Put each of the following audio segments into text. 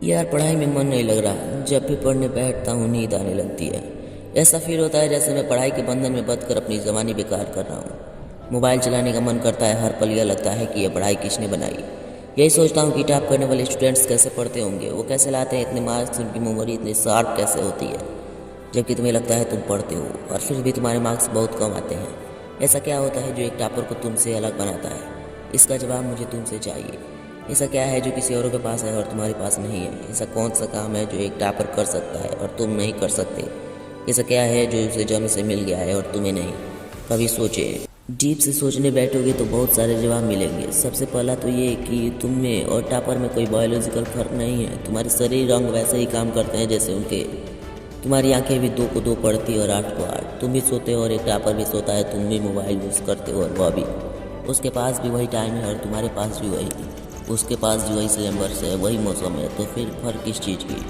यार पढ़ाई में मन नहीं लग रहा। जब भी पढ़ने बैठता हूँ नींद आने लगती है। ऐसा फील होता है जैसे मैं पढ़ाई के बंधन में बंध कर अपनी जवानी बेकार कर रहा हूँ। मोबाइल चलाने का मन करता है, हर पल यह लगता है कि यह पढ़ाई किसने बनाई। यही सोचता हूँ कि टॉप करने वाले स्टूडेंट्स कैसे पढ़ते होंगे, वो कैसे लाते हैं इतने मार्क्स, उनकी मेमोरी इतनी शार्प कैसे होती है, जबकि तुम्हें लगता है तुम पढ़ते हो और फिर भी तुम्हारे मार्क्स बहुत कम आते हैं। ऐसा क्या होता है जो एक टॉपर को तुमसे अलग बनाता है? इसका जवाब मुझे तुमसे चाहिए। ऐसा क्या है जो किसी औरों के पास है और तुम्हारे पास नहीं है? ऐसा कौन सा काम है जो एक टॉपर कर सकता है और तुम नहीं कर सकते? ऐसा क्या है जो उसे जन्म से मिल गया है और तुम्हें नहीं? कभी सोचे? डीप से सोचने बैठोगे तो बहुत सारे जवाब मिलेंगे। सबसे पहला तो ये कि तुम में और टॉपर में कोई बायोलॉजिकल फर्क नहीं है। तुम्हारे शरीर रंग वैसे ही काम करते हैं जैसे उनके। तुम्हारी आंखें भी 2 को 2 पढ़ती और 8 को 8। तुम भी सोते हो और एक टॉपर भी सोता है। तुम भी मोबाइल यूज़ करते हो और वह भी। उसके पास भी वही टाइम है और तुम्हारे पास भी वही। उसके पास भी वही सिलेबस है, वही मौसम है। तो फिर फ़र्क किस चीज़ की?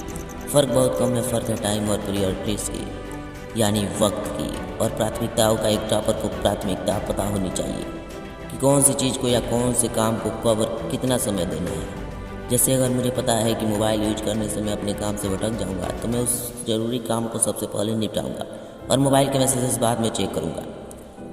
फ़र्क बहुत कम है। फ़र्क है टाइम और प्रायोरिटीज़ की, यानी वक्त की और प्राथमिकताओं का। एक टॉपर को प्राथमिकता पता होनी चाहिए कि कौन सी चीज़ को या कौन से काम को कब और कितना समय देना है। जैसे अगर मुझे पता है कि मोबाइल यूज करने से मैं अपने काम से भटक जाऊंगा, तो मैं उस ज़रूरी काम को सबसे पहले निपटाऊंगा और मोबाइल के मैसेजेस बाद में चेक करूंगा।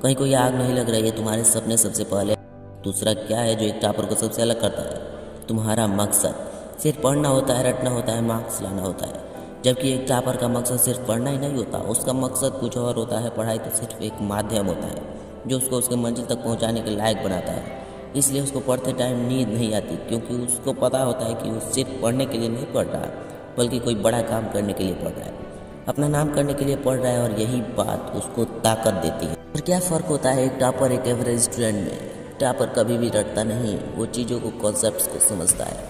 कहीं कोई आग नहीं लग रही है, तुम्हारे सपने सबसे पहले। दूसरा क्या है जो एक टॉपर को सबसे अलग करता है? तुम्हारा मकसद। सिर्फ पढ़ना होता है, रटना होता है, मार्क्स लाना होता है। जबकि एक टॉपर का मकसद सिर्फ पढ़ना ही नहीं होता, उसका मकसद कुछ और होता है। पढ़ाई तो सिर्फ एक माध्यम होता है जो उसको उसके मंजिल तक पहुंचाने के लायक बनाता है। इसलिए उसको पढ़ते टाइम नींद नहीं आती, क्योंकि उसको पता होता है कि वो सिर्फ पढ़ने के लिए नहीं पढ़ रहा, बल्कि कोई बड़ा काम करने के लिए पढ़ रहा है, अपना नाम करने के लिए पढ़ रहा है। और यही बात उसको ताकत देती है। और क्या फ़र्क होता है एक टॉपर एक एवरेज स्टूडेंट में? टॉपर कभी भी रटता नहीं, वो चीज़ों को, कॉन्सेप्ट्स को समझता है।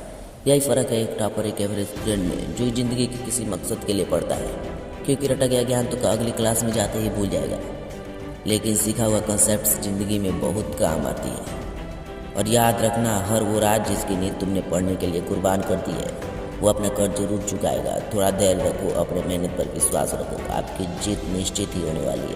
यही फ़र्क है एक टॉपर एक एवरेज स्टूडेंट में, जो ज़िंदगी के किसी मकसद के लिए पढ़ता है। क्योंकि रटा गया ज्ञान तो अगली क्लास में जाते ही भूल जाएगा, लेकिन सीखा हुआ कॉन्सेप्ट्स ज़िंदगी में बहुत काम आती है। और याद रखना, हर वो रात जिसकी नींद तुमने पढ़ने के लिए कुर्बान कर दी है, वो अपना कर्ज जरूर चुकाएगा। थोड़ा धैर्य रखो, अपने मेहनत पर विश्वास रखो, आपकी जीत निश्चित ही होने वाली है।